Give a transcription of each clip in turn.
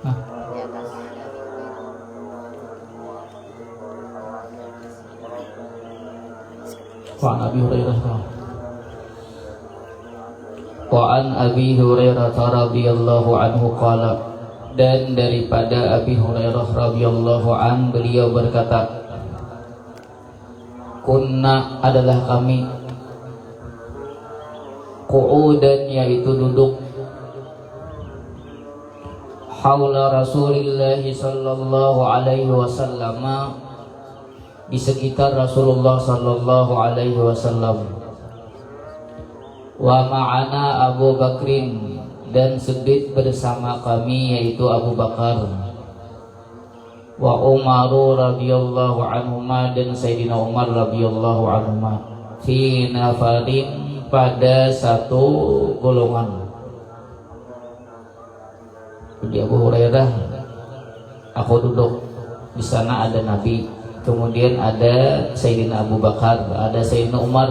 Nah, wa Abi Hurairah radhiyallahu anhu qala, dan daripada Abi Hurairah radhiyallahu an, beliau berkata, kunna adalah kami, qu'udan yaitu duduk, haula Rasulillah sallallahu alaihi wasallam, di sekitar Rasulullah sallallahu alaihi wasallam, wa ma'ana Abu Bakrin, dan sedih bersama kami yaitu Abu Bakar, wa Umar radhiyallahu anhuma, dan Sayyidina Umar radhiyallahu anhuma, fi nafarin, pada satu golongan. Di Abu Hurairah, aku duduk di sana, ada Nabi, kemudian ada Sayyidina Abu Bakar, ada Sayyidina Umar.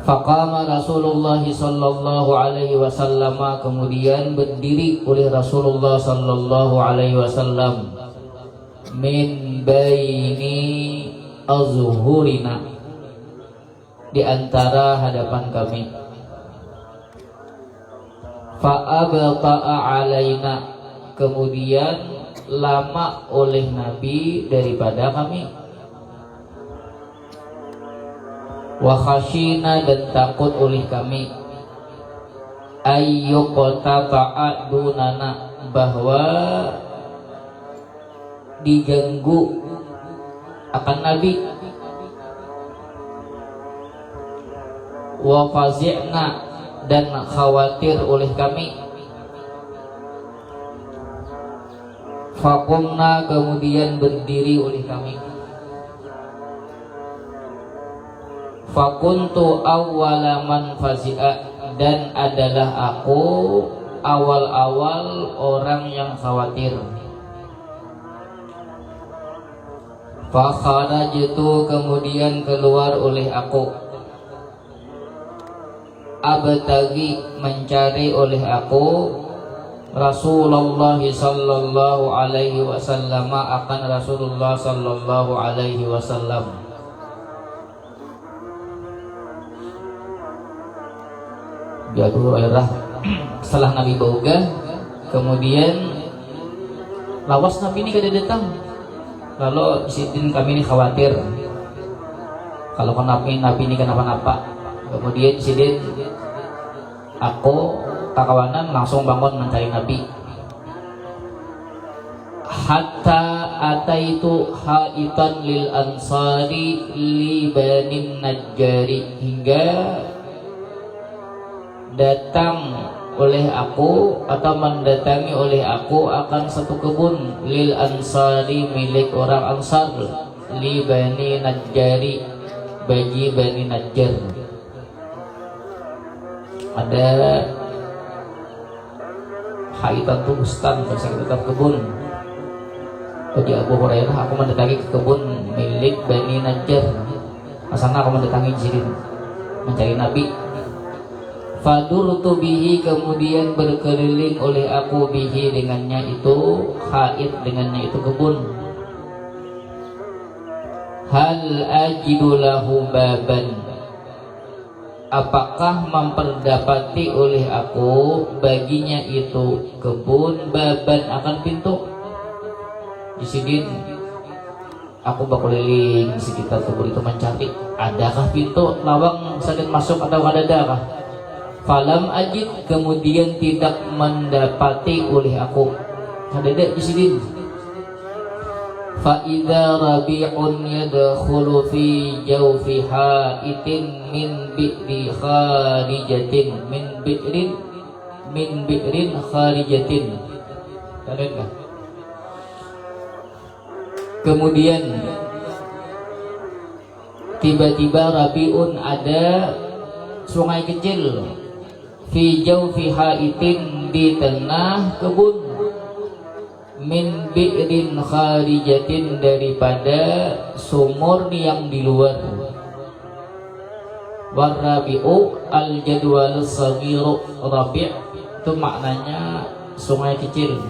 Faqama Rasulullah sallallahu alaihi wasallam, kemudian berdiri oleh Rasulullah sallallahu alaihi wasallam, min baini azhurina, di antara hadapan kami. Fa'abta'a alaina, kemudian lama oleh Nabi daripada kami. Wa khashina, dan takut oleh kami, ayyuqtata'a dunana, bahwa diganggu akan Nabi. Wa fazi'na, dan khawatir oleh kami. Faqumna, kemudian berdiri oleh kami. Fakuntu awwala man fazi'a, dan adalah aku awal-awal orang yang khawatir. Fakharajtu, kemudian keluar oleh aku. Abtagi, mencari oleh aku, Rasulullah sallallahu alaihi wasallam, akan Rasulullah sallallahu alaihi wasallam. Di Abu Hurairah, setelah Nabi boga, kemudian lawas Nabi ini kada datang. Lalu sidin kami ini khawatir kalau Nabi ini kenapa-napa. Kemudian sidin aku kakawanan langsung bangun mencari Nabi. Hatta ataitu haitan lil ansari li banin najjari, hingga datang oleh aku atau mendatangi oleh aku akan satu kebun, lil ansari, milik orang Ansar, li bani najjari, bagi bani Najjar. Ada haitan tuh bustan, bahasa tetap kebun. Bagi Abu Hurairah, aku mendatangi ke kebun milik bani Najjar. Asana aku mendatangi jirin mencari Nabi. Fadurtu bihi, kemudian berkeliling oleh aku, bihi dengannya itu, haid dengannya itu kebun. Hal ajidu lahu baban, apakah memperdapati oleh aku baginya itu kebun, baban akan pintu. Di sini aku berkeliling sekitar kebun itu mencari, adakah pintu lawang sedang masuk atau adakah? Falam ajid, kemudian tidak mendapati oleh aku. Ada di sini. Fa idza rabi'un yadkhulu fi jawfi ha'itin min bi'ri kharijatin, min bi'rin kharijatin. Ada. Kemudian tiba-tiba Rabi'un, ada sungai kecil, fi jawfi ha'itin, di tengah kebun, min bi'rin kharijatin, daripada sumur yang di luar. Warabi'u al-jadwal sagiru, rabi' itu maknanya sungai kecil.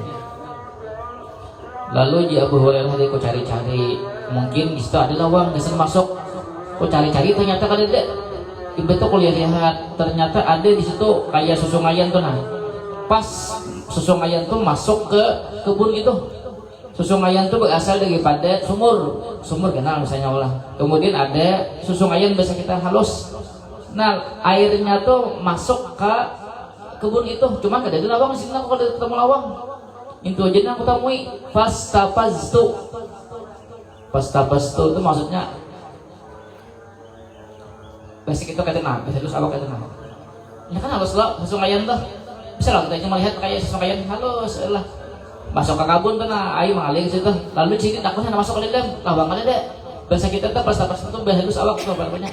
Lalu ji Abu Hurairah dia cari-cari, mungkin di situ ada lawang, geus masuk. Kok cari-cari ternyata kan ada. Ibu tuh kuliah lihat, ternyata ada di situ kayak susungayan tuh nah. Pas susungayan tuh masuk ke kebun itu. Susungayan tuh berasal daripada sumur kenal misalnya Allah. Kemudian ada susungayan biasa kita halus. Nah, airnya tuh masuk ke kebun itu, cuma kada ada lawang sih, kalau ketemu lawang. Itu aja yang aku temui. Fastafaztu itu maksudnya basic itu kata nah, halus awak kata nah. Ya kan halus lah, susungayan tuh. Bisa lah kita melihat kayak susungayan halus lah. Masuk ke kabun tuh nah, air mengalir situ. Lalu sini takutnya masuk ke dalam, lawang ada deh. Bahasa kita tuh fastafaztu itu halus awak tuh banyak.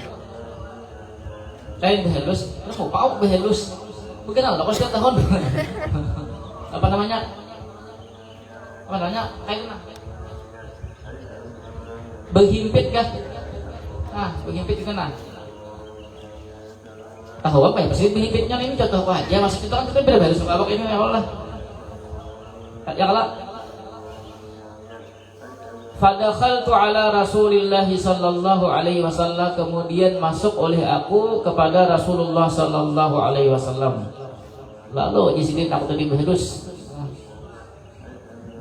Kain halus, mau pau halus. Mungkin lah, kalau setiap tahun. Apa namanya? Kain mana? Berhimpit kah? Nah, berhimpit itu nah. Tahu apa ya? Pasti berhimpitnya ini contoh apa aja. Maksud itu kan kita beda-beda suka apa ini ya Allah. Ya kalau Fadakhaltu ala Rasulillahi sallallahu alaihi wasallam, kemudian masuk oleh aku kepada Rasulullah sallallahu alaihi wasallam. Lalu di sini aku tadi berhidus,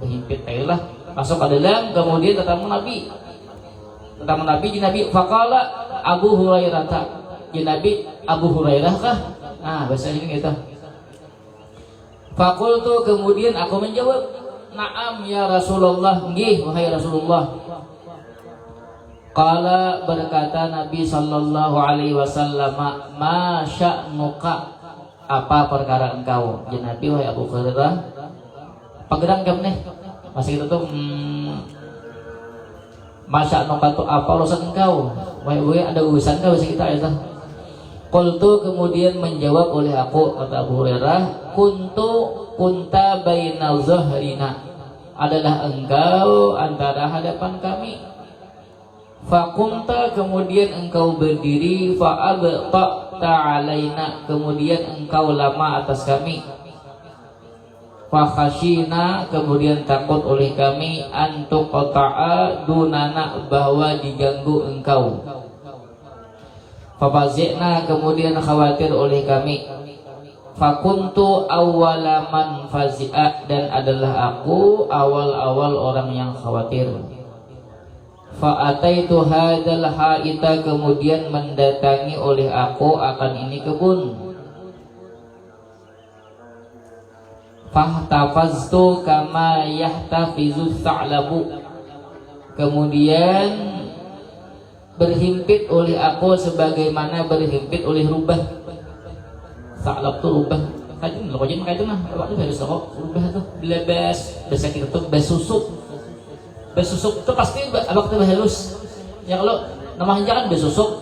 berhimpit lah, masuk ke dalam, kemudian ketemu Nabi di Nabi. Faqala Abu Hurairah, di Nabi Abu Hurairah kah? Nah bahasa ini gitu. Faqultu, kemudian aku menjawab, na'am ya Rasulullah, nggih wahai Rasulullah. Qala, berkata Nabi sallallahu alaihi wasallam, ma sya'nuka, apa perkara engkau? Ya Nabi wahai Abu Hurairah, pagerang kam nih. Masih itu tuh ma sya'nuka tuh apa urusan engkau? Wahai ada urusan kau bahasa kita itu. Qultu, kemudian menjawab oleh aku, kata Abu Hurairah, kunta baina zahrina, adalah engkau antara hadapan kami. Faqumta, kemudian engkau berdiri. Fa'abta'ta alaina, kemudian engkau lama atas kami. Fakhashina, kemudian takut oleh kami. Antuqta'a dunana, bahwa diganggu engkau. Fafazikna, kemudian khawatir oleh kami. Fakuntu awalaman fazi'a, dan adalah aku awal-awal orang yang khawatir. Fa'ataitu hadal ha'ita, kemudian mendatangi oleh aku akan ini kebun. Fahtafaztu kama yahtafizu tha'labu, kemudian berhimpit oleh aku sebagaimana berhimpit oleh rubah. Sa'lab tuh rubah. Kajian lo kajian kayak itu mah. Waktu harus kok rubah tuh belebes, besar kita tuh besusuk. Besusuk tuh pasti abang tuh halus. Ya kalau nama hanja kan besusuk.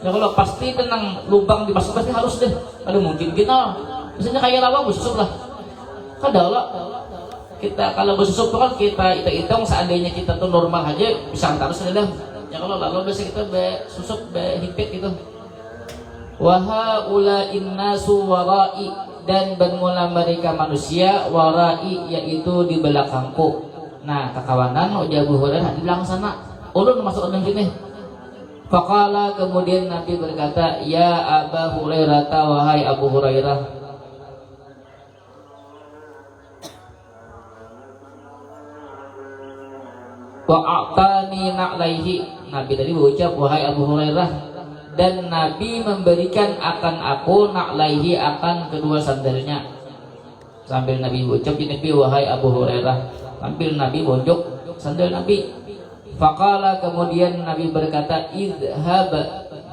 Ya kalau pasti tenang lubang dimasuk pasti halus deh. Aduh mungkin kita misalnya kayak lawang besusuk lah. Kadang kita kalau besusuk tuh kan kita hitung seandainya kita tuh normal aja bisa antar sedang. Ya kalau lalu biasa kita susuk himpit gitu. Wahaula innasu warai, dan bermula mereka manusia, warai yaitu di belakangku. Nah kekawanan Abu Hurairah di belakang sana, ulun masuk ke dalam sini. Faqala, kemudian Nabi berkata, ya Abu Hurairah, wahai Abu Hurairah, wa'atani na'laihi, Nabi tadi berucap wahai Abu Hurairah, dan Nabi memberikan akan aku na'laihi, akan kedua sandalnya. Sambil Nabi berucap di Nabi wahai Abu Hurairah, sambil Nabi bonjok sandal Nabi. Faqala, kemudian Nabi berkata, idhab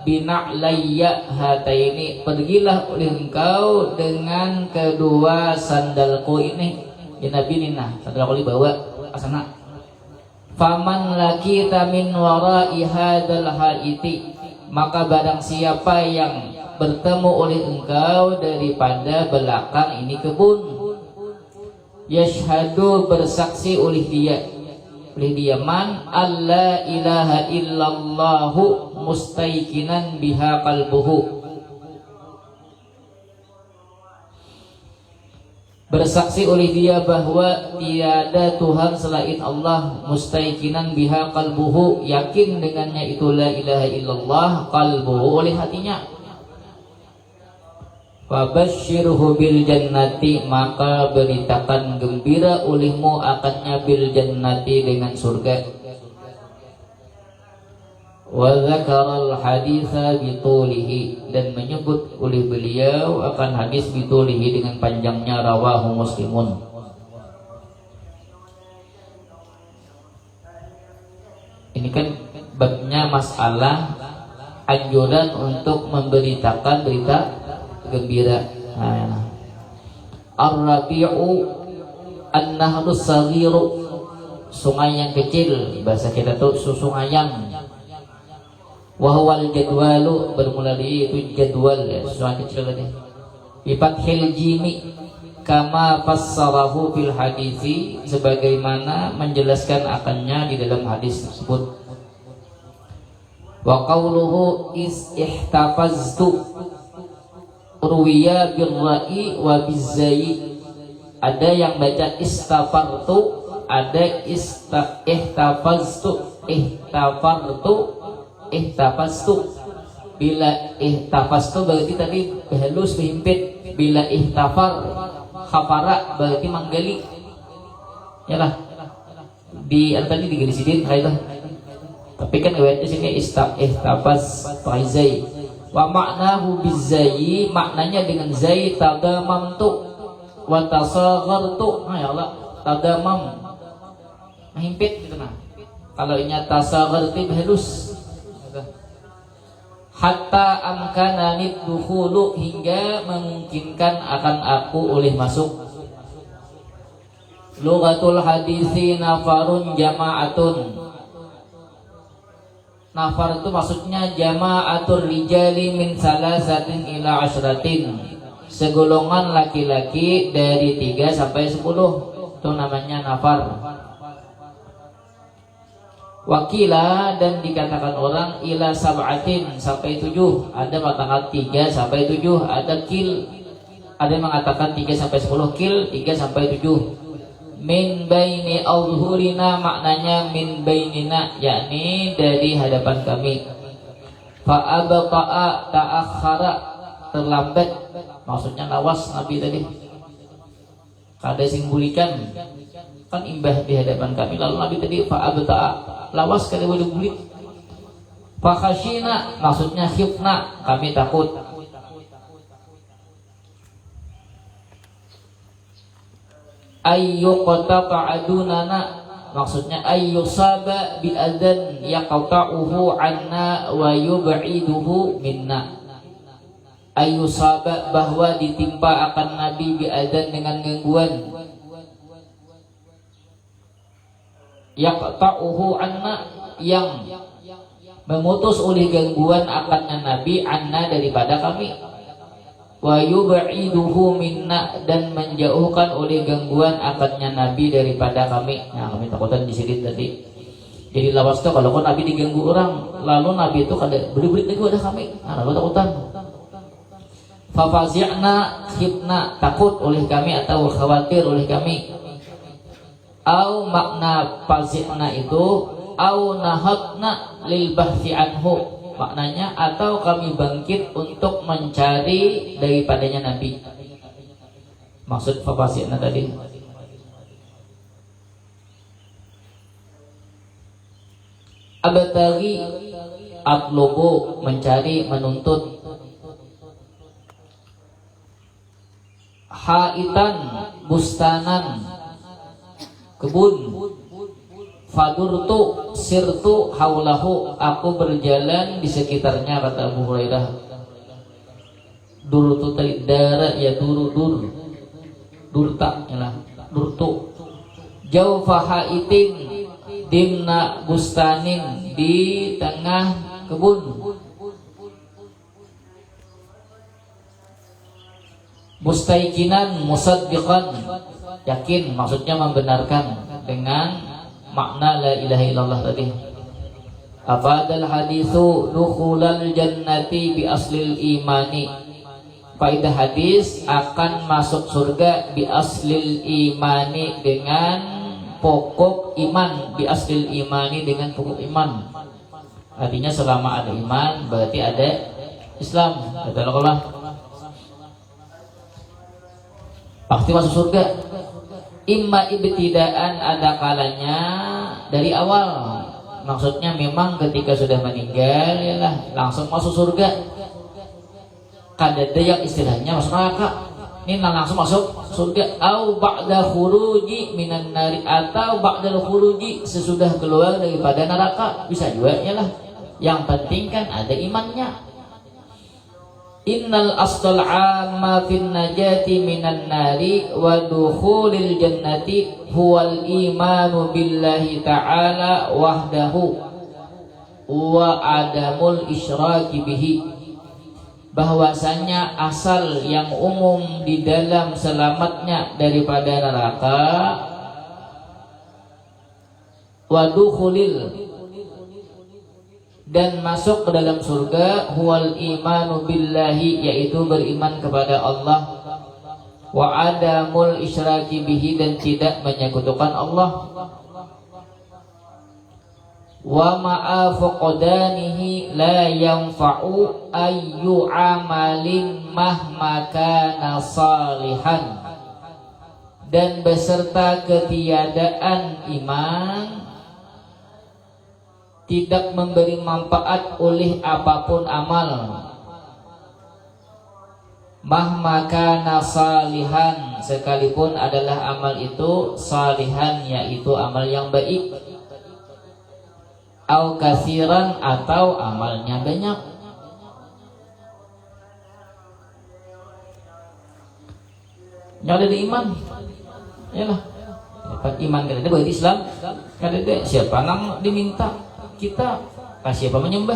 bina'layya hataini, pergilah oleh engkau dengan kedua sandalku ini. Ya Nabi ini nah sandalku dibawa asana. Faman lakita min warai hadal haiti, maka barang siapa yang bertemu oleh engkau daripada belakang ini kebun, yashhadu, bersaksi oleh dia man alla ilaha illallahu mustaiqinan biha qalbuhu, bersaksi oleh dia bahwa tiada Tuhan selain Allah, mustaiqinan biha qalbuhu, yakin dengannya itu la ilaha illallah qalbuhu oleh hatinya. Fabashshirhu bil jannati, maka beritakan gembira olehmu akannya bil jannati dengan surga. Wa dzakaral haditsa bitulihi, dan menyebut oleh beliau akan hadis bitulihi dengan panjangnya, rawahu Muslimun. Ini kan babnya masalah anjuran untuk memberitakan berita gembira. Ar-rabi'u an-nahrus saghiru, sungai yang kecil, bahasa kita tuh susungayang. Wahwal jadwalu, bermula dari itu jadwal, ya, sungai kecil tadi. Bifathil jimi, kama fassarahu fil hadisi, sebagaimana menjelaskan akannya di dalam hadis tersebut. Wa qawluhu ihtafaztu, ruwiya birra'i wa bizzayi, ada yang baca istafartu, ada ihtafastu. Bila ihtafastu berarti tadi halus berhimpit, bila ihtafar khafara berarti manggali. Yalah. Di tadi digelisidin kaidah. Tapi kan riwayatnya sini ihtafaz faizai. Wa ma'nahu bizzayi, maknanya dengan zai tadamamtu wa tasaghartu. Ya Allah, tadamam menghimpit gitu nah. Kalau inya tasagharti halus. Hatta amkanani dukhulu, hingga memungkinkan akan aku oleh masuk. Lughatul hadisi nafarun jama'atun. Nafar itu maksudnya jama'atur rijali min salasatin ila asyratin, segolongan laki-laki dari 3 sampai 10, itu namanya nafar. Wakila, dan dikatakan orang ila sab'atin, sampai 7. Ada mengatakan 3 sampai 7, ada kil, ada yang mengatakan 3 sampai 10, kil 3 sampai 7. Min baini auzuhurina, maknanya min bainina, yakni dari hadapan kami. Fa abqa'a ta'akhkhara, terlambat, maksudnya lawas Nabi tadi. Kada simbulikan kan imbah di hadapan kami, lalu Nabi tadi fa abta'a, lawas kada boleh bulik. Fa khashina, maksudnya khifna, kami takut. Ayyuqta'adunana, maksudnya ayyusaba bi adzan yaqta'uhu anna wa yub'iduhu minna. Ayyusaba, bahwa ditimpa akan Nabi bi adzan dengan gangguan. Yaqta'uhu anna, yang memutus oleh gangguan akannya Nabi, anna daripada kami. Wa yub'iduhu minna, dan menjauhkan oleh gangguan akannya Nabi daripada kami. Nah, kami takutan di sini tadi. Jadi lawas itu kalau Nabi diganggu orang, lalu Nabi itu kada beri-beri lagi ada kami. Nah, lalu takutan. Fa fazi'na, khifna, takut oleh kami atau khawatir oleh kami. Au makna fazi'na itu au nahatna lil bahthi anhu, maknanya atau kami bangkit untuk mencari daripadanya Nabi. Maksud fafasi'na tadi. Abtaghi, atlubu, mencari, menuntut. Haitan, bustanan, kebun. Fadurtu sirtu haulahu, aku berjalan di sekitarnya, kata Abu Hurairah. Durtu tadi dara, ya dur durta ya, durtu. Jaufa haitin dimna bustanin, di tengah kebun. Mustaiqinan musaddiqan, yakin, maksudnya membenarkan dengan makna la ilaha illallah tadi. Afadal hadithu dukhulal jannati bi aslil imani, Faedah hadis akan masuk surga bi aslil imani dengan pokok iman, bi aslil imani dengan pokok iman. Artinya selama ada iman berarti ada Islam. Kata Allah pasti masuk surga. Imma ibtidaan, ada kalanya dari awal. Maksudnya memang ketika sudah meninggal yalah langsung masuk surga. Kadada yang istilahnya masuk neraka, ini langsung masuk surga. Au ba'da khuruji minan nari, atau ba'dal khuruji sesudah keluar daripada neraka, bisa juga yalah. Yang penting kan ada imannya. Innal asdal amma fin najati minan nari wa dukhulil jannati huwal imanu billahi ta'ala wahdahu wa adamul isyraki bihi. Bahwasanya asal yang umum di dalam selamatnya daripada neraka wa dukhulil, dan masuk ke dalam surga, huwal imanu billahi, yaitu beriman kepada Allah, wa adamul isyraki bihi, dan tidak menyekutukan Allah, wa ma'a fuqdanihi la yanfa'u ayyu amalin mahma kana salihan, dan beserta ketiadaan iman tidak memberi manfaat oleh apapun amal. Mahma kana salihan, sekalipun adalah amal itu salihan, yaitu amal yang baik, au kasiran, atau amalnya banyak. Yang ada di iman yalah, iman kada ada berarti Islam kada ada. Siapa nang diminta kita kasih apa menyembah.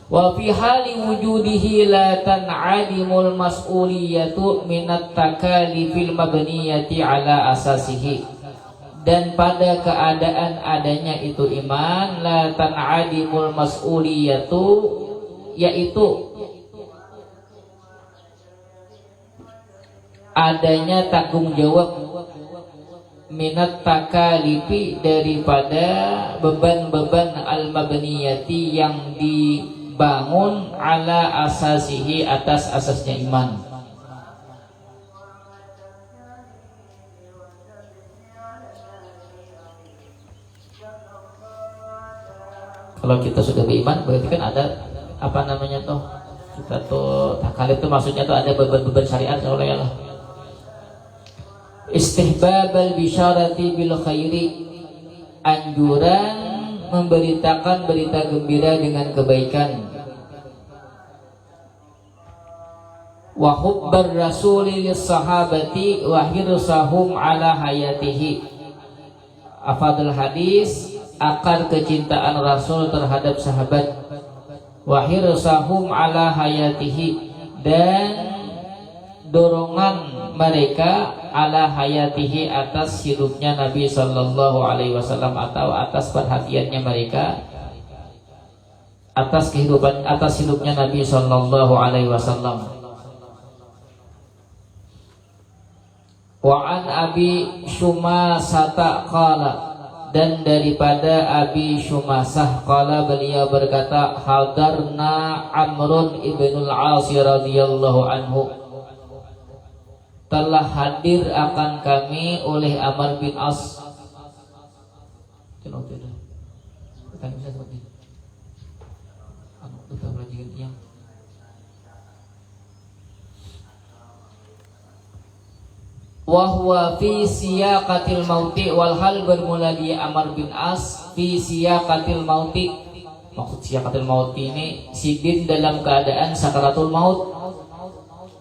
Wa fi hali wujudihi la tan'adimul mas'uliyatu minat takalifil mabniyati ala asasihi, dan pada keadaan adanya itu iman, la tan'adimul mas'uliyatu, yaitu adanya tanggung jawab, minat takalifi, daripada beban-beban al-mabniyati yang dibangun, ala asasihi, atas asasnya iman. Kalau kita sudah beriman berarti kan ada apa namanya tuh, kita tuh takalif tuh maksudnya tuh ada beban-beban syariat oleh Allah. Istihbabal bisyarati bil khairi, anjuran memberitakan berita gembira dengan kebaikan. Wa hubbar rasuli lis sahabati wa hirsahum ala hayatihi. Afadul hadis, akar kecintaan Rasul terhadap sahabat, wa hirsahum ala hayatihi, dan dorongan mereka ala hayatihi, atas hidupnya Nabi Sallallahu Alaihi Wasallam, atau atas perhatiannya mereka atas hidupnya Nabi Sallallahu Alaihi Wasallam. Wa an Abi Syumasata qala, dan daripada Abi Syumasah qala, beliau berkata, hadarna Amrun ibnul As radhiyallahu anhu, telah hadir akan kami oleh Amr bin As. Wahwa fi siyaqatil mauti, walhal bermula dia Amr bin As fi siyaqatil mauti. Maksud siyaqatil mauti ini sidin dalam keadaan sakaratul maut.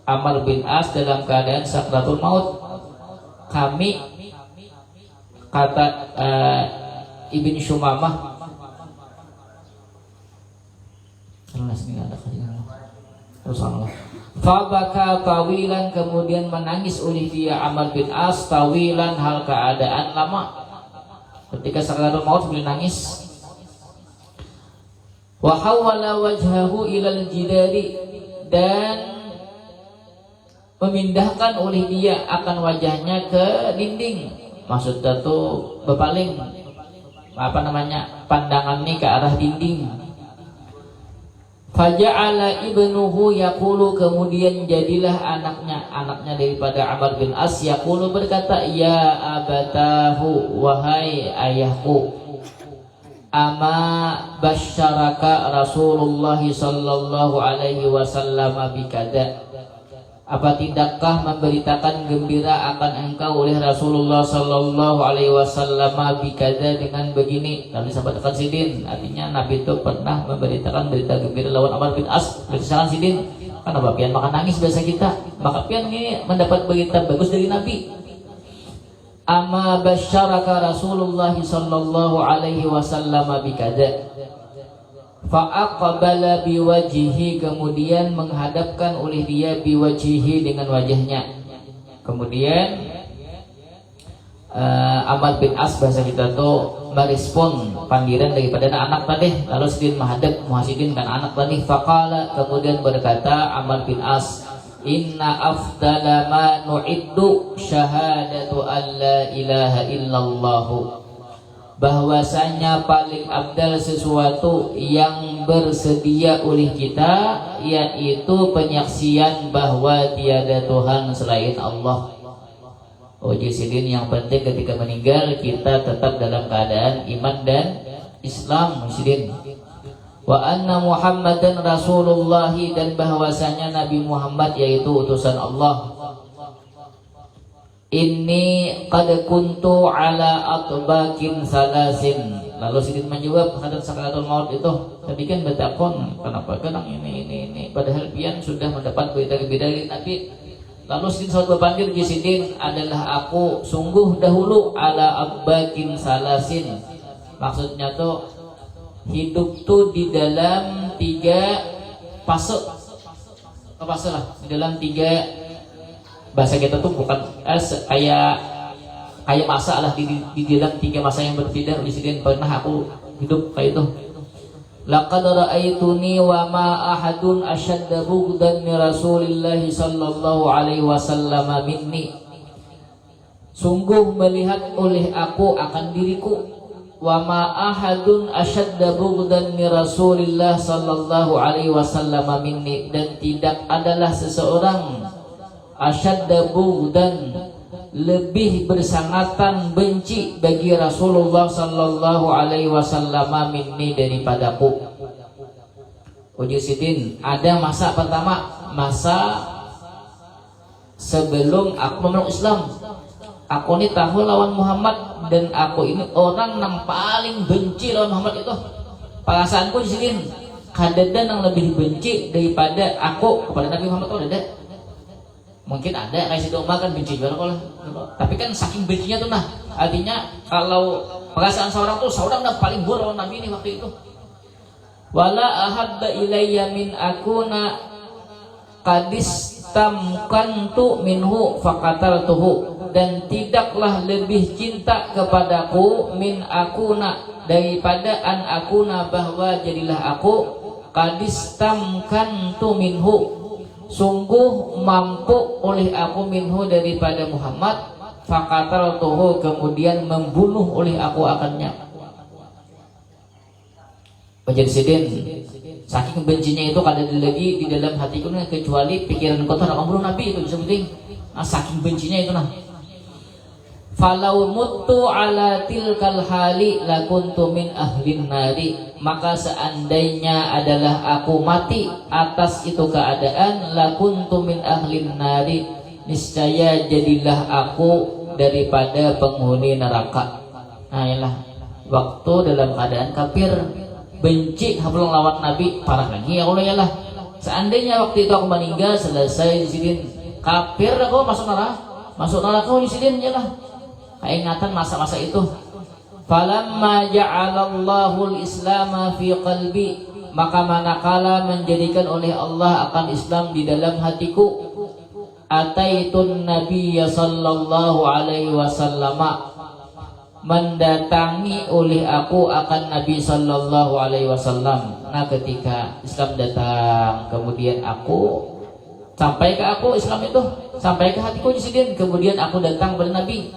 Amr bin As dalam keadaan sakaratul maut. Kami, kata Ibn Syumamah, fabaka tawilan, kemudian menangis oleh dia Amr bin As, tawilan, hal keadaan lama. Ketika sakaratul maut beliau nangis. Wa hawala wajhahu ilal jidari, dan memindahkan oleh dia akan wajahnya ke dinding. Maksudnya tuh berpaling pandangannya ke arah dinding. Faja'ala ibnuhu yaqulu, kemudian jadilah anaknya daripada Amr bin As yaqulu berkata, ya abatahu, wahai ayahku, ama basyaraka Rasulullah sallallahu alaihi wasallam bikada, apa tidakkah memberitakan gembira akan engkau oleh Rasulullah sallallahu alaihi wasallam bikada, dengan begini. Lalu sahabat sidin, artinya Nabi itu pernah memberitakan berita gembira lawan Amr bin As. Bersamaan sidin, karena bapian makan nangis biasa kita, maka pian ini mendapat berita bagus dari Nabi. Ama basyaraka Rasulullah sallallahu alaihi wasallam bikada, fa'aqbala biwajhihi, kemudian menghadapkan oleh dia biwajhihi, dengan wajahnya. Kemudian Amr bin As bahasa kita tuh merespon panggilan daripada anak tadi. Lalu sidin menghadap muhasidin kan anak tadi. Faqala, kemudian berkata Amr bin As, inna afdala ma nu'iddu syahadatu an la ilaha illallah, bahwasanya paling abdal sesuatu yang bersedia oleh kita yaitu penyaksian bahwa tiada Tuhan selain Allah. Sidin, yang penting ketika meninggal kita tetap dalam keadaan iman dan Islam, sidin. Wa anna Muhammadan Rasulullah, dan bahwasanya Nabi Muhammad yaitu utusan Allah. Inni qad kuntu ala atbakin salasin. Lalu sidin menjawab hadap sakaratul maut itu, tadi kan bertakon kenapa kenang ini padahal pian sudah mendapat berita gembira dari Nabi. Lalu sidin sahabat berpandir di sidin, adalah aku sungguh dahulu ala atbakin salasin. Maksudnya tuh hidup tuh di dalam 3 fase. Apa salah? Di dalam 3, bahasa kita tuh bukan kayak masa lah, di dalam 3 masa yang berbeda. Disini pernah aku hidup kayak itu. Laqad ra'aituni wa ma ahadun ashadda bughdan min Rasulillah sallallahu alaihi wasallam minni. Sungguh melihat oleh aku akan diriku, wa ma ahadun ashadda bughdan min Rasulillah sallallahu alaihi wasallam minni, dan tidak adalah seseorang asyadda bughdan, lebih bersangatan benci bagi Rasulullah sallallahu alaihi wasallam minni, daripadaku. Uji sidin, ada masa pertama, masa sebelum aku memeluk Islam. Aku ini tahu lawan Muhammad, dan aku ini orang yang paling benci lawan Muhammad itu. Perasaanku di sini kadang yang lebih benci daripada aku kepada Nabi Muhammad. Oh, ada. Mungkin ada kayak situ Umar kan benci juga kalau. Tapi kan saking bencinya tuh, nah artinya kalau perasaan seorang tuh udah paling buruk lawan Nabi ini waktu itu. Wala ahabba ilayya min akuna qadis tamkantu minhu faqataltuhu, dan tidaklah lebih cinta kepadaku min akuna, daripada an akuna, bahwa jadilah aku qadis tamkantu minhu, sungguh mampu oleh aku minhu, daripada Muhammad, faqataltuhu, kemudian membunuh oleh aku akannya. Menjadi sidin, saking bencinya itu kada ada lagi di dalam hatiku nih, kecuali pikiran kotor membunuh Nabi itu bisa penting. Nah, saking bencinya itu nah. Falau mutu ala tilkal hali lakuntu min ahlin nari, maka seandainya adalah aku mati atas itu keadaan, lakuntu min ahlin nari, niscaya jadilah aku daripada penghuni neraka. Nah, yalah, waktu dalam keadaan kafir, benci hablung lawan Nabi, parah lagi ya Allah, yalah. Seandainya waktu itu aku meninggal, selesai di sini kafir, aku masuk neraka di sini, yalah. Ingatan masa-masa itu. Falamma ja'alallahu al-islam fi qalbi, maka manakala menjadikan oleh Allah akan Islam di dalam hatiku, ataitun nabiyya sallallahu alaihi wasallam, mendatangi oleh aku akan Nabi sallallahu alaihi wasallam. Nah, ketika Islam datang, kemudian aku sampai ke aku Islam itu, sampai ke hatiku Sidin. Kemudian aku datang kepada Nabi,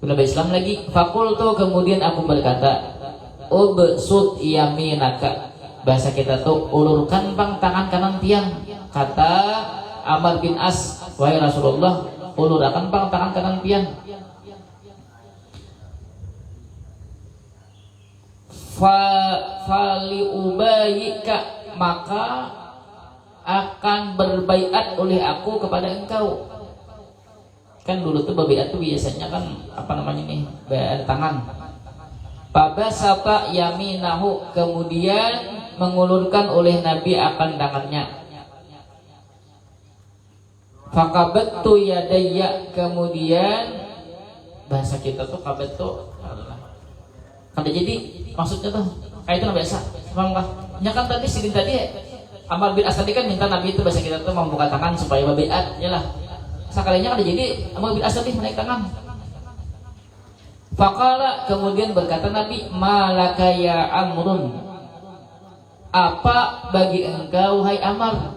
Nabi Islam lagi. Fakultu, kemudian aku berkata, ubsut yaminaka, bahasa kita tuh ulurkan bang tangan kanan tiang. Kata Amr bin As, wahai Rasulullah, ulurkan bang tangan kanan tiang. Fali ubayika, maka akan berbaiat oleh aku kepada engkau. Kan dulu tuh berbaiat tuh biasanya kan apa namanya nih, baiat tangan. Fabasata yaminahu, kemudian mengulurkan oleh Nabi akan tangannya. Fakabattu yadayya, kemudian bahasa kita tuh kabat tuh kada jadi maksudnya tuh kayak itu nggak biasa, paham kah? Ya kan tadi Sidin tadi Amr bin As tadi kan minta Nabi itu bahasa kita tuh membuka tangan supaya berbiat, ya lah. Sekalinya kada jadi Amr bin As tadi menaik tangan. Faqala, kemudian berkata Nabi, malaka ya Amrun, apa bagi engkau hai Amr?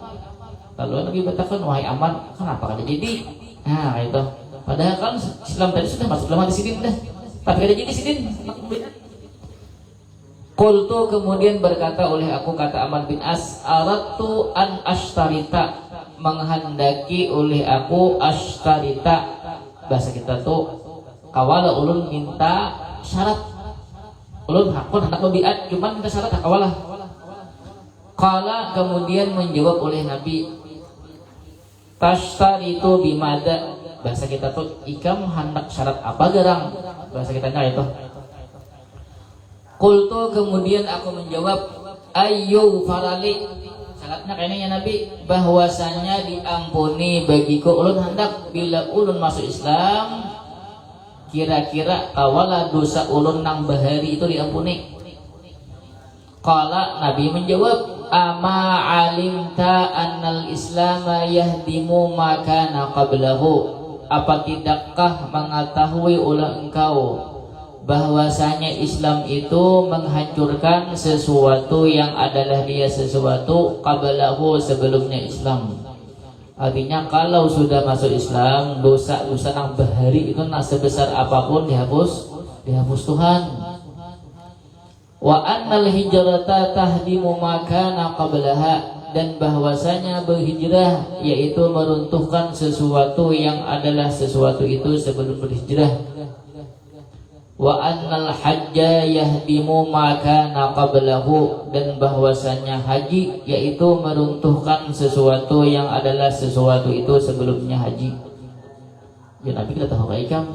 Lalu Nabi berkata, wahai Amr, kenapa kada jadi? Nah itu. Padahal kan Islam tadi sudah masuk dalam hati Sidin dah, tapi kada jadi Sidin. Qultu, kemudian berkata oleh aku, kata Amr bin As, aradtu an ashtarita, menghendaki oleh aku ashtarita, bahasa kita tuh kawala ulun minta syarat, ulun hakun hendak berbiat cuman minta syarat kawala. Qala, kemudian menjawab oleh Nabi, tashtaritu bimada, bahasa kita tuh ikam hendak syarat apa gerang, bahasa kitanya itu. Qultu, kemudian aku menjawab, ayu farali, syaratnya kayaknya ya Nabi, bahwasanya diampuni bagiku ulun hendak bila ulun masuk Islam, kira-kira kawala dosa ulun nang bahari itu diampuni. Qala, Nabi menjawab, ama alimta annal islama yahdimu ma kana qablahu, apa tidakkah mengetahui oleh engkau bahwasanya Islam itu menghancurkan sesuatu yang adalah dia sesuatu qablahu, sebelumnya Islam. Artinya kalau sudah masuk Islam, dosa-dosa nang bahari itu nak sebesar apapun dihapus Tuhan. Wa annal hijrata tahdimu ma kana qablaha, dan bahwasanya berhijrah yaitu meruntuhkan sesuatu yang adalah sesuatu itu sebelum berhijrah. Wa annal hajja yahdimu ma kana qablahu, dan bahwasanya haji yaitu meruntuhkan sesuatu yang adalah sesuatu itu sebelumnya haji. Ya Nabi kita tahu kayak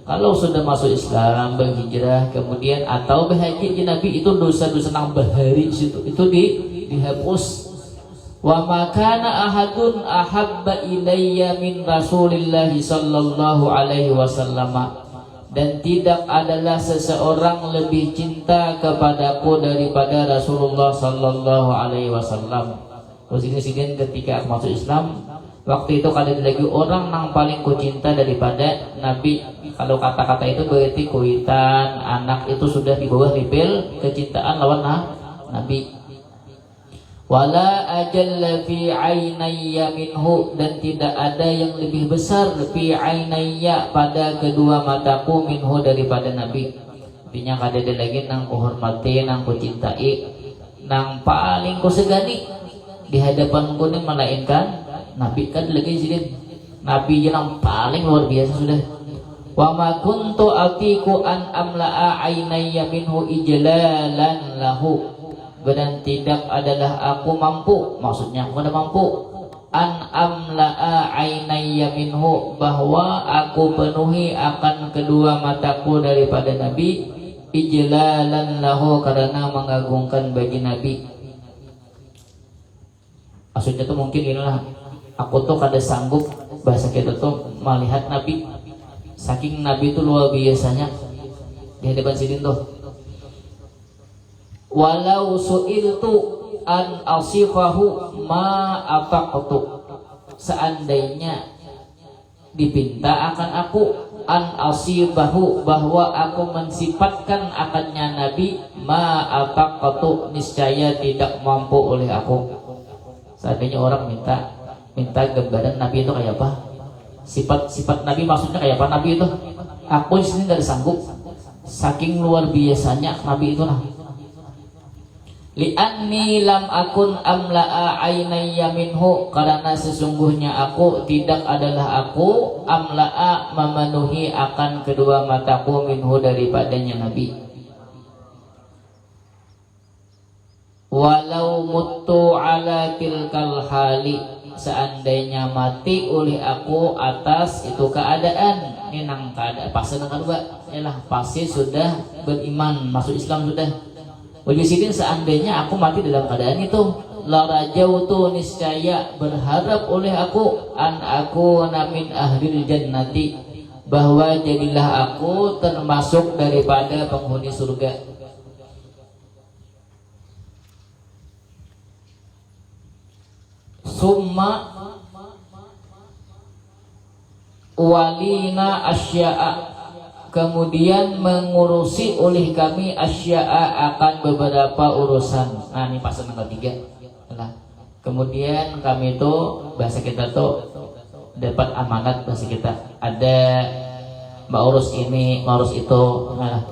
kalau sudah masuk Islam, berhijrah, kemudian atau berhaji, ya Nabi itu dosa-dosa nang bahari itu dihapus. Wa makana ahadun ahabba ilayya min Rasulillahi sallallahu alaihi wasallam, dan tidak adalah seseorang lebih cinta kepadaku daripada Rasulullah sallallahu alaihi wasallam. Posisi ketika aku masuk Islam, waktu itu kada lagi orang yang paling ku cinta daripada Nabi. Kalau kata-kata itu berarti kuitan anak itu sudah di bawah level kecintaan lawan Nabi. Wala ajalla fi ainayya minhu, dan tidak ada yang lebih besar fi ainayya pada kedua mataku minhu daripada Nabi. Artinya kada ada lagi nang kuhormati, nang kucintai, nang paling kusegani di hadapanku ni melainkan Nabi. Kada lagi sidin Nabi yang paling luar biasa sudah. Wa ma kuntu atiku an amla'a ainayya minhu ijlalan lahu, dan tidak adalah aku mampu, maksudnya aku tidak mampu, an amla'a ainayya minhu, bahwa aku penuhi akan kedua mataku daripada Nabi, ijlalan lahu, karena mengagungkan bagi Nabi. Maksudnya tuh mungkin inilah, aku tuh kada sanggup, bahasa kita tuh melihat Nabi, saking Nabi itu luar biasanya di hadapan sidin tuh. Walau su'iltu an asifahu ma ataqtu, seandainya dipinta akan aku an asibahu, bahwa aku mensifatkan akannya Nabi, ma ataqtu, niscaya tidak mampu oleh aku. Seandainya orang minta minta gambaran Nabi itu kayak apa, sifat Nabi maksudnya kayak apa Nabi itu. Aku di sini nggak sanggup, saking luar biasanya Nabi itu nah. Li'anni lam akun amla'a ainayya minhu, karena sesungguhnya aku tidak adalah aku amla'a memenuhi akan kedua mataku minhu daripadanya Nabi. Walau mutu ala tilkal hali, seandainya mati oleh aku atas itu keadaan, ini nang keadaan pasti nang kedua, ialah pasti sudah beriman masuk Islam sudah. Wajisidin seandainya aku mati dalam keadaan itu, la rajautu niscaya berharap oleh aku an aku namin ahlil jannati, bahwa jadilah aku termasuk daripada penghuni surga. Summa walina asya'a, kemudian mengurusi oleh kami asya'a akan beberapa urusan. Nah ini pasal nomor 3. Nah, kemudian kami itu bahasa kita tuh dapat amanat, bahasa kita ada mengurus ini mengurus itu. Nah,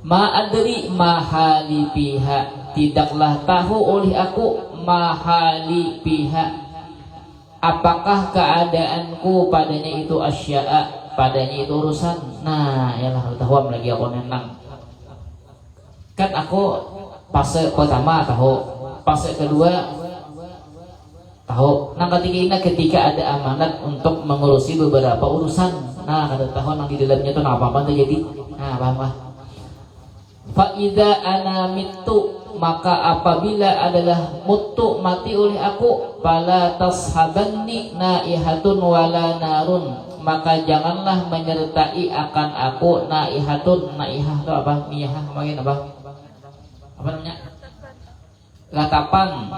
ma'adri mahali pihak, tidaklah tahu oleh aku mahali pihak, apakah keadaanku padanya itu asya'a, padanya itu urusan. Nah yalah tahu lagi aku nenang kan, aku fase pertama tahu, fase kedua tahu, nah ketika ada amanat untuk mengurusi beberapa urusan. Nah kada tahu nang di dalamnya tuh apa terjadi. Nah paham lah. Fa idza ana mitu, maka apabila adalah mutu mati oleh aku, fala tashabanni naihatun wala narun, maka janganlah menyertai akan aku naihatun. Naihah itu apa? Niyah makin apa namanya? Ratapan.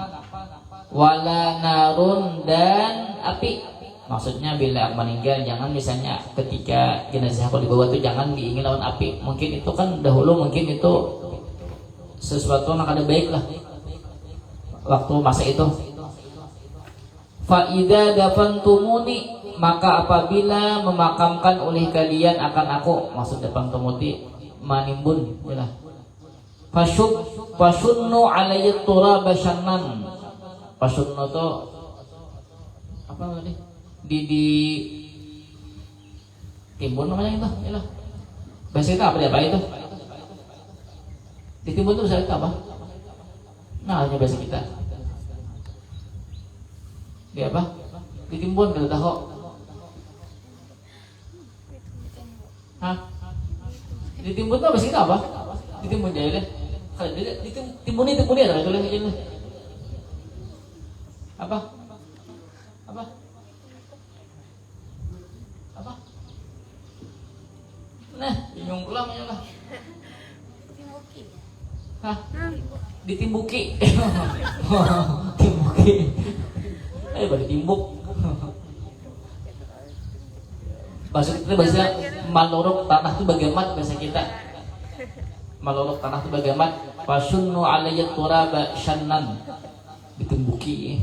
Wala narun, dan api. Maksudnya bila meninggal jangan misalnya ketika jenazah aku dibawa itu jangan diingin lawan api. Mungkin itu kan dahulu mungkin itu sesuatu yang kada baik lah waktu masa itu. Fa idza dafantumuni, maka apabila memakamkan oleh kalian akan aku, maksud depan tumuti manimbun yalah. Fasunnu alayya turaba syannan. Fasunnu to apa tadi? Di timbun namanya itu yalah. Bahasa kita apa itu? Ditimbun itu bahasa kita apa? Nah, hanya bahasa kita. Dia apa? Ditimbun kada tahu. Hah? Ditimbun itu bahasa kita apa? Ditimbun jahil. Kalau ditimbun ada tulis ini. Apa? Apa? Apa? Nah, bingung pula namanya lah. Hah? Ditimbuki. Timbuki. Bagi timbuk. Bahasa kita bahasa malorok tanah itu bagaimana bahasa kita? Malorok tanah itu bagaimana? Fasunnu alayya turaba syannan. Ditimbuki.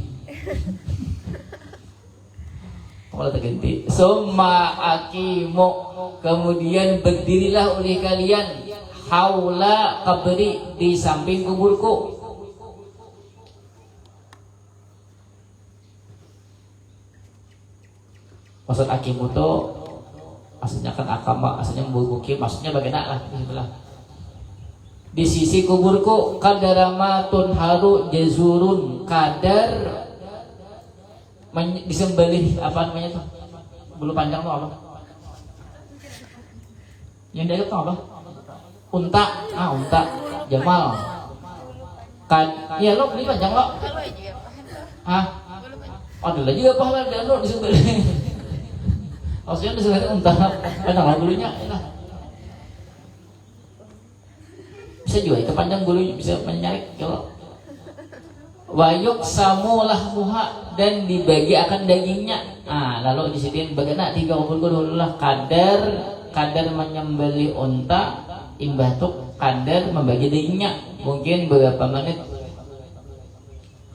Kalau terganti. Summa aqimu, kemudian berdirilah oleh kalian haula kabri, di samping kuburku. Maksud akimu itu maksudnya kan akama, maksudnya membuki, maksudnya bagaimana lah itulah. Di sisi kuburku kadarama tunharu jazurun, kadar disembelih apa namanya tuh? Bulu panjang tuh apa? Yang dia itu apa? Unta, unta, Jamal. Kan, ya lo beli panjang lo. Hah? Ada lagi apa hal dan lo disembelih. Maksudnya disembelih unta, panjang lah bulunya. Bisa juga itu panjang bulunya, bisa menyarik kalau. Wayuk samulah muha, dan dibagi akan dagingnya. Lalu disediakan bagaimana 3 dulu lah kadar menyembelih unta. Imbatuk kadar membagi dagingnya mungkin beberapa menit.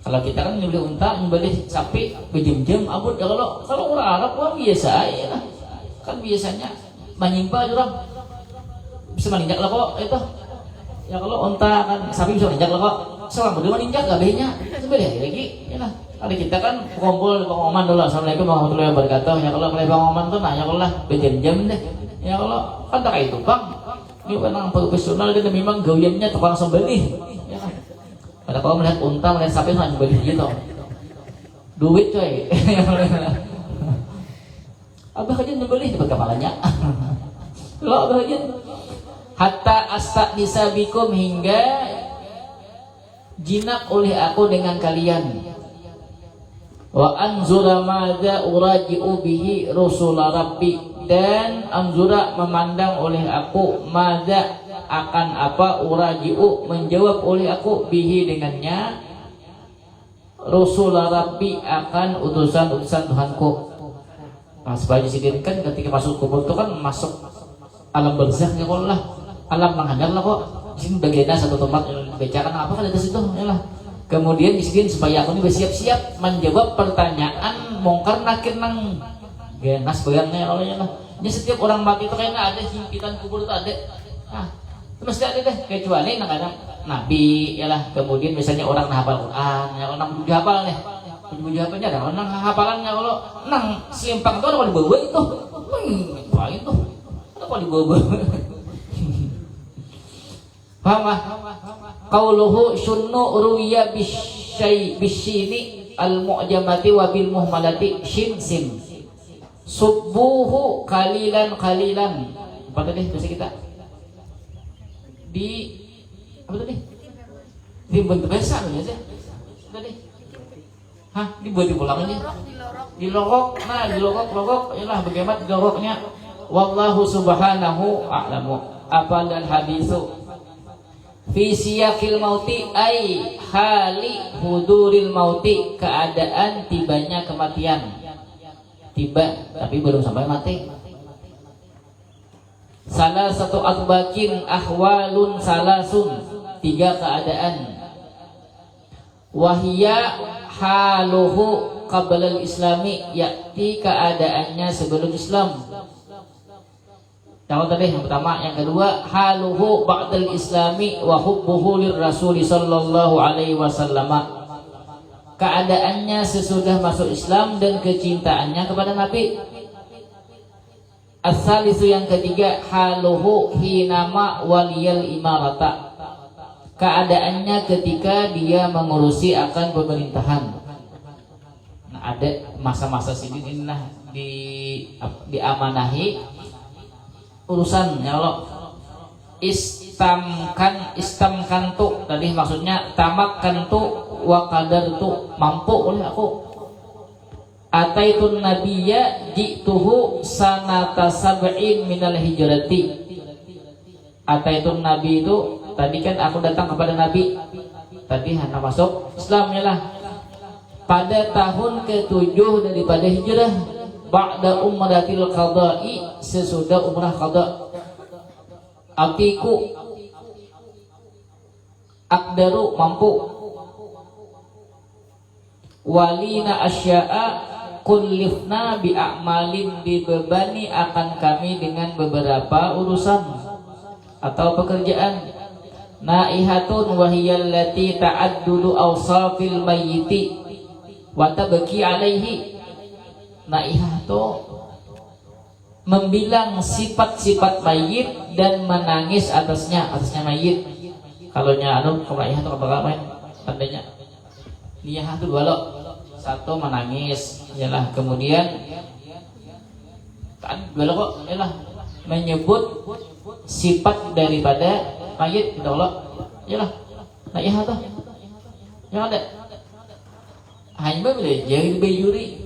Kalau kita kan nyembelih unta, nyembelih sapi berjam-jam abut ya. Kalau orang Arab kan biasa ya, kan biasanya menyimpa orang bisa meninjak lah kok itu. Ya kalau unta kan sapi bisa meninjak lah kok. Seorang berdua meninjak gak behnya, sebenarnya lagi ya lah. Ada kita kan kumpul di Bang dulu. Assalamualaikum warahmatullahi wabarakatuh. Ya kalau mulai Bang Oman tuh nanya kalau lah berjam-jam deh. Ya kalau kan tak itu Bang, ini memang profesional dan memang gawiannya tukang sembelih. Ya kan. Pada kalau melihat unta, melihat sapi nggak sembelih gitu. Duit coy. Abah aja sembelih dapat kepalanya. Lo abah aja. Hatta asta disabikum hingga jinak oleh aku dengan kalian. Wa anzura madza uraji'u bihi rasul rabbi, dan anzura memandang oleh aku madza akan apa uraji'u menjawab oleh aku bihi dengannya rasul rabbi akan utusan-utusan Tuhanku. Nah, supaya disidinkan ketika masuk kubur itu kan masuk alam barzakh ya Allah, alam menghadap lah kok. Di sini bagiannya satu tempat yang dibacakan apa kan ada situ ya lah. Kemudian disini supaya aku ini bersiap-siap menjawab pertanyaan mungkar nakir nang genas bayangnya olehnya lah. Ini setiap orang mati itu kayaknya ada himpitan kubur itu ada. Nah, terus ada deh kecuali kadang nabi ya lah. Kemudian misalnya orang hafal Quran, ya orang buju hafal nih. Buju hafalnya ada orang hafalannya kalau nang simpang itu ada dibawa itu. Wah itu. Apa dibawa? Paham lah? Qauluhu sunnu ruwiya bisyini al-mu'jamati wa bil muhmalati shin sin. Subuhu kalilan. Apa tadi bahasa kita? Di apa tadi? Di bentuk bahasa ya sih. Tadi. Hah, dibuat diulang aja. Dilorok. Nah, dilorok. Yalah bagaimana diloroknya? Wallahu subhanahu a'lamu. Apa dan hadisu fi siyaqil mauti ai hali huduril mauti, keadaan tibanya kematian. Tiba tapi belum sampai mati. Salah satu atbakin ahwalun salasun, 3 keadaan. Wahia haluhu qablal islami, yakti keadaannya sebelum Islam. Yang tadi yang pertama, yang kedua haluhu ba'dal islami wa hubbuhu lirrasul sallallahu alaihi wasallam, keadaannya sesudah masuk Islam dan kecintaannya kepada Nabi. As-salisu yang ketiga haluhu hinama waliyal imarata, keadaannya ketika dia mengurusi akan pemerintahan. Nah, ada masa-masa sini diamanahi urusan ya Allah. Istamkantu tadi maksudnya tamakkantu wa qadartu, mampu oleh aku. Ataitun nabiyya ji'tuhu sanata sab'in minal hijrati. Ataitun nabi itu tadi kan aku datang kepada nabi, tadi hanya masuk Islam ya lah pada tahun ke-7 daripada hijrah, ba'da umratil qada'i, sesudah umrah qada. Atiku akdaru, mampu. Walina asya'a kullifna bi'a'malin, dibebani akan kami dengan beberapa urusan atau pekerjaan. Naihatun wahiyallati ta'addudu awsafil mayyiti wa tabki alaihi. Naihah itu membilang sifat-sifat mayit dan menangis atasnya mayit. Kalau nya kalau naihah itu apa main tandanya? Niyah itu 2 loh. 1 menangis, yalah. Kemudian kan 2 loh kok, yalah, menyebut sifat daripada mayit gitu loh. Yalah. Naihah tuh. Yang ada. Hanya boleh jadi bejuri.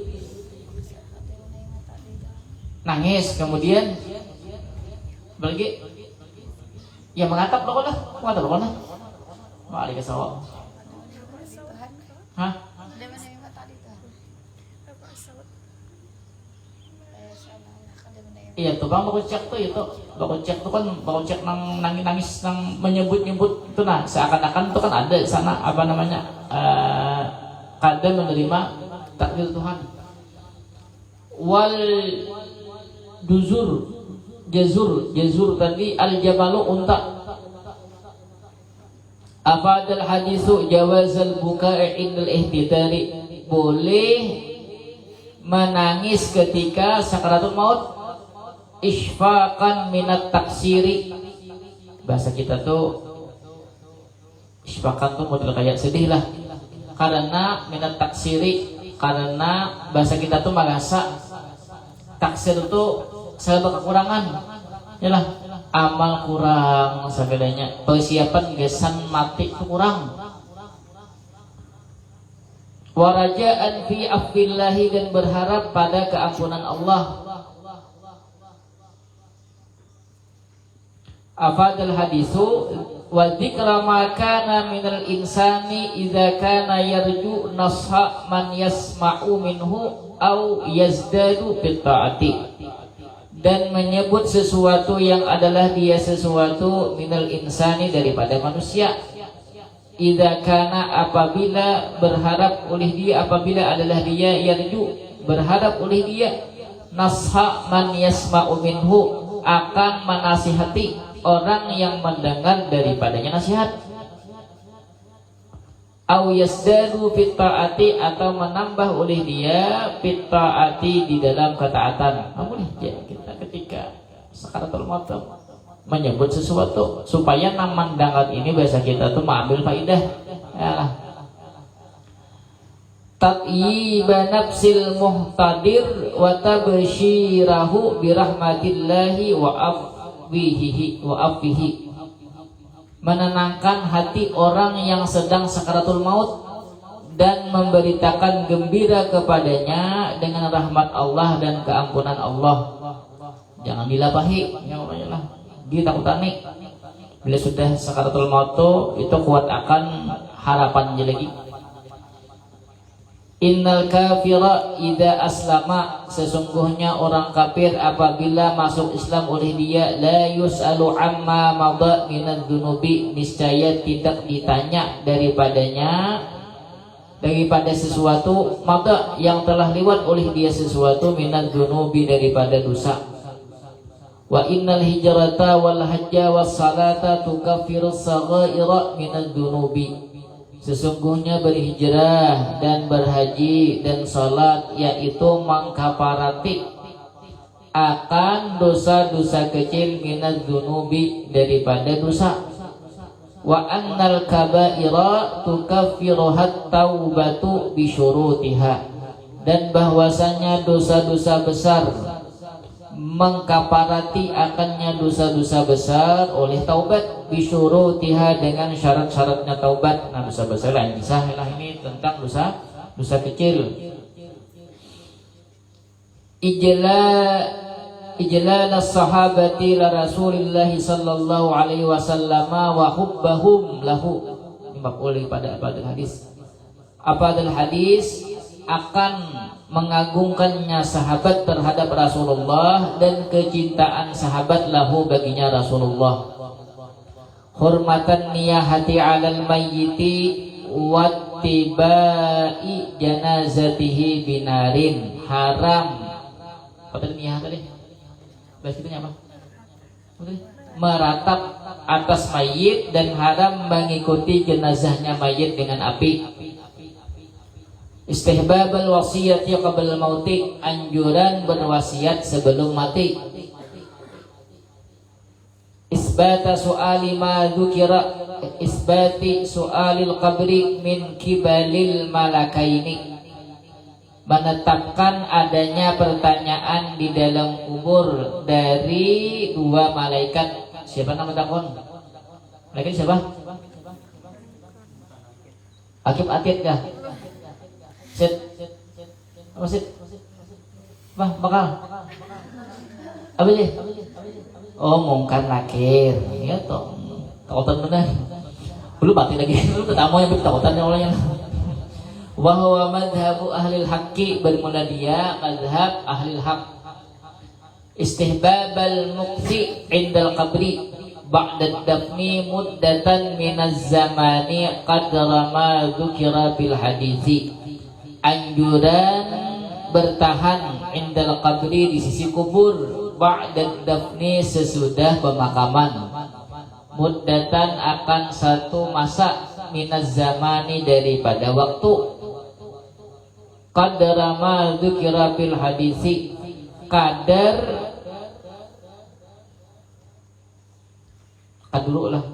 Nangis, kemudian bagi ya mengatap lo lah, balik ke sawah. Hah? Iya tuh bang bakocek tuh itu, bakocek tuh kan bakocek nang nangis nang menyebut itu nah seakan-akan tuh kan ada di sana apa namanya kadang menerima takdir Tuhan. Wal jazur tadi al jabalu unta. Afadal hadisu jawazal buka'i indal ihtidari, boleh menangis ketika sakaratul maut, isfaqan minat taksiri. Bahasa kita tuh isfaqan tuh model kayak sedih lah, karena minat taksiri, karena bahasa kita tuh merasa taksir itu serba kekurangan, yalah amal kurang, sebagainya persiapan gesan mati itu kurang. Warajaan fi afillahi, dan berharap pada keampunan Allah. Afadal hadisu wa dzikra ma kana minal insani idza kana yarju nasha man yasma'u minhu au yazdadu fit ta'ati, dan menyebut sesuatu yang adalah dia sesuatu minal insani daripada manusia, idza kana apabila berharap oleh dia, apabila adalah dia yarju berharap oleh dia, nasha man yasma'u minhu, akan menasihati orang yang mendengar daripadanya nasihat, au yasdadu fit ta'ati, atau menambah oleh dia fit ta'ati di dalam ketaatan. Namun kita ketika sakaratul maut menyebut sesuatu supaya naman dangat ini bahasa kita tuh mengambil faidah, ya. Tatyiba nafsil muhtadir wa tabshirahu birahmatillahi wa afihi, menenangkan hati orang yang sedang sakaratul maut dan memberitakan gembira kepadanya dengan rahmat Allah dan keampunan Allah. Jangan dilapahi, ya Allah, ditakutani. Bila sudah sakaratul maut itu kuat akan harapan lagi. Innal kafira idza aslama, sesungguhnya orang kafir apabila masuk Islam oleh dia, la yus'alu amma madha minadz dzunubi, niscaya tidak ditanya daripada sesuatu madha yang telah lewat oleh dia, sesuatu minadz dzunubi daripada dosa. Wa innal hijrata wal hajja was salata tukaffiru saghaira minadz dzunubi, sesungguhnya berhijrah dan berhaji dan salat yaitu mengkafarati akan dosa-dosa kecil minadz dzunubi daripada dosa. Wa annal kaba'ira tukaffiruhat taubatu bisyurutiha, dan bahwasanya dosa-dosa besar mengkafarati akannya dosa-dosa besar oleh taubat, bisyurutiha dengan syarat-syaratnya taubat. Nah, dosa besar lain bisa lah, ini tentang dosa kecil. Ijlal as-sahabati la Rasulillah sallallahu alaihi wasallam wa hubbahum lahu, oleh pada hadis. Apa adalah hadis akan mengagungkannya sahabat terhadap Rasulullah dan kecintaan sahabat lahu baginya Rasulullah. Hurmatan niyahati 'alal mayyiti wattiba'i janazatihi binarin, haram. Apa niyah tadi? Bahasanya apa? Meratap atas mayit dan haram mengikuti jenazahnya mayit dengan api. Istihbabul wasiyati qabla mauti, anjuran berwasiat sebelum mati. Isbata su'ali ma dzukira, isbati su'alil qabri min kibalil malakaini, menetapkan adanya pertanyaan di dalam kubur dari dua malaikat. Siapa nama takon? Malaikat siapa? Akib Atid kah? Sit, apa sit? Bakal. Apa sih? Oh, mungkar nakir. Ya toh. Takutan benar. Belum mati lagi. Belum tamu yang takutan olehnya. Wa huwa madhhabu ahlil haqqi, bermula dia madhab ahlil haq. Istihbabal muqti indal qabri ba'da dafni muddatan minaz zamani qadra ma dzukira bil hadithi, anjuran bertahan indal qabri di sisi kubur ba'da dafni sesudah pemakaman muddatan akan satu masa minaz zamani daripada waktu qadara ma dzukira fil hadisi kadar dulu lah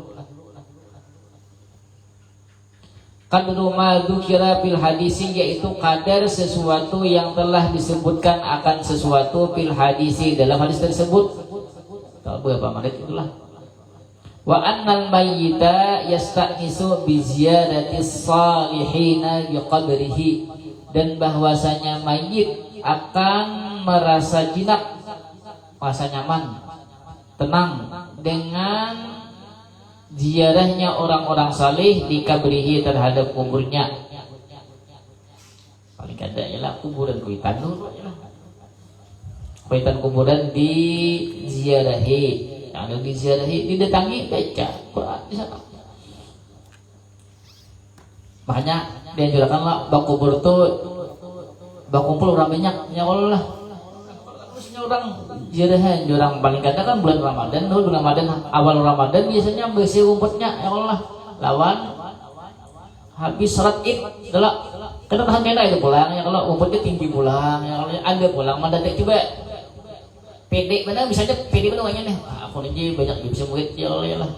kadru ma dzukira fil hadisi yaitu kadar sesuatu yang telah disebutkan akan sesuatu fil hadisi dalam hadis tersebut. Tahu berapa menit itulah. Wa annal mayyita yasta'nisu bi ziyadatis salihina bi qabrihi dan bahwasanya mayit akan merasa jinak, merasa nyaman, tenang dengan ziarahnya orang-orang saleh di kabrihi terhadap kuburnya. Paling kada ialah kuburan kuitan dulu ialah. Kuitan kuburan di ziarahi, yang di ziarahi didatangi baca Quran di sana. Makanya dianjurkanlah bak kubur tu bak kumpul orang banyak ya Allah lah. Orang ziarahan, orang paling kata kan bulan Ramadan, bulan Ramadan awal Ramadan biasanya bersih rumputnya ya Allah lawan habis sholat id adalah kena tahan kena itu pulang ya kalau rumputnya tinggi pulang ya kalau ada pulang mendadak coba pede mana bisa aja pede mana banyak nih aku aja banyak bisa murid ya Allah ya Allah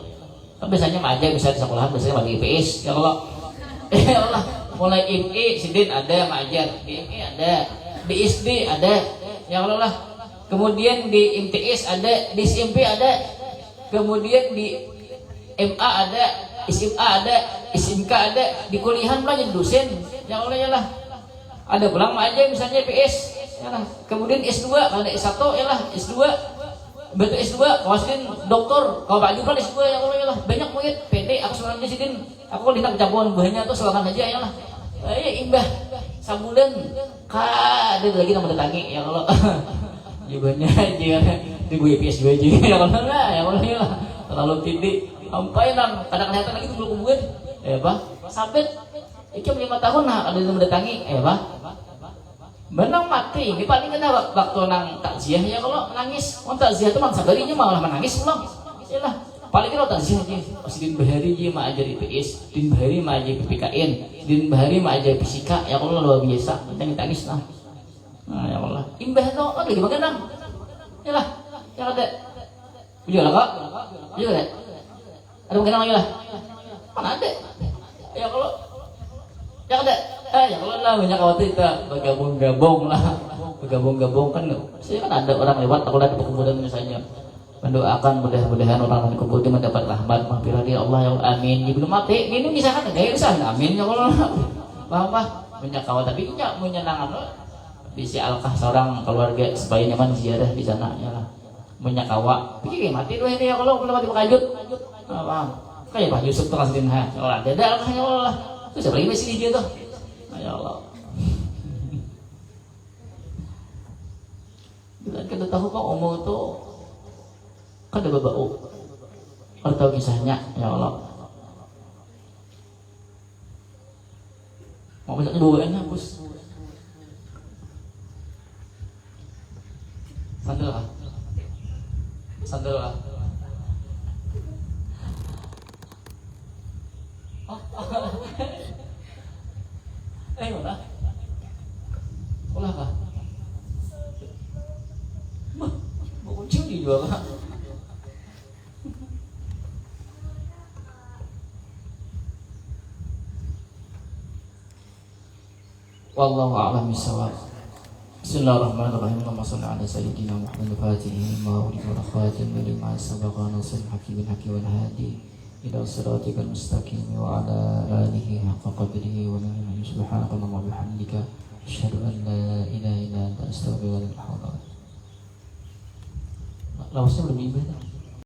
kan biasanya aja bisa di sekolahan biasanya bagi IPS ya Allah ya Allah mulai IPE sidin ada majar di IPE ada di SD ada ya Allah lah. Kemudian di MTS ada, di SMP ada, kemudian di MA ada, SMA ada, SMK ada, di kuliahan pula jadi dosen, ya Allah ya lah. Ada pulang aja misalnya PS, ya lah. Kemudian S2, kalau ada S1 ya lah, S2, betul S2, kawasin doktor, kalau baju kan S2 ya Allah ya lah. Banyak murid, PD, aku sebenarnya sidin, aku kalau hendak campuran buahnya tuh selatan aja ya lah. Ya imbah, sabulan, ada lagi nama datangi ya Allah. Jawabannya aja di gue PS 2 aja ya kalau enggak ya kalau ya terlalu tinggi sampai nang kadang kelihatan lagi tuh belum kuburan ya pak sabit itu 5 tahun nah ada yang mendatangi pak benang mati ini paling kena waktu nang takziah ya kalau nangis takziah itu mangsa barinya malah menangis pulang ya lah paling kalau takziah aja pas din bahari aja mah ajar IPS din bahari mah ajar PPKN din bahari mah ajar fisika ya kalau luar biasa nangis lah. Nah, ya Allah, imbah no, lagi makan ya lah, yang ada, video lah kak, video ada, ada makan lagi lah, mana ada, ya kalau, yang ada, ya kalau lah banyak khawatir kita bergabung-gabung lah, bergabung-gabung kan, saya kan ada orang lewat, aku lihat kemudian misalnya, mendoakan mudah-mudahan orang yang kubur itu mendapat rahmat, maghfirah dia Allah ya amin, belum mati, ini misalkan ada bisa amin ya Allah, paham banyak khawatir tapi tidak menyenangkan loh. Bisi alkah seorang keluarga supaya nyaman ziarah di sana ya lah menyakawa pikir mati tuh ini ya kalau mati pakajut apa kayak Pak Yusuf tuh kasihin ha Allah ada alkahnya Allah tuh siapa lagi masih dia tuh ya Allah kita tahu kok umur tuh kan ada bau atau kisahnya ya Allah mau banyak doain hapus sandal lah mana olah kah mau kucing dijual kah wallahu a'lam bishawab. Bismillahirrahmanirrahim. Allahumma shalli ala sayyidina Muhammad al-Fatih wa ala khatim lima sabaqa nasr hakim hakim wal hadi ila siratikal mustaqim wa ala alihi haqqa qadrihi wa min subhanakallahumma wa bihamdika asyhadu an la ilaha illa anta astaghfiruka wa atubu ilaik. Lawasnya belum ibadah.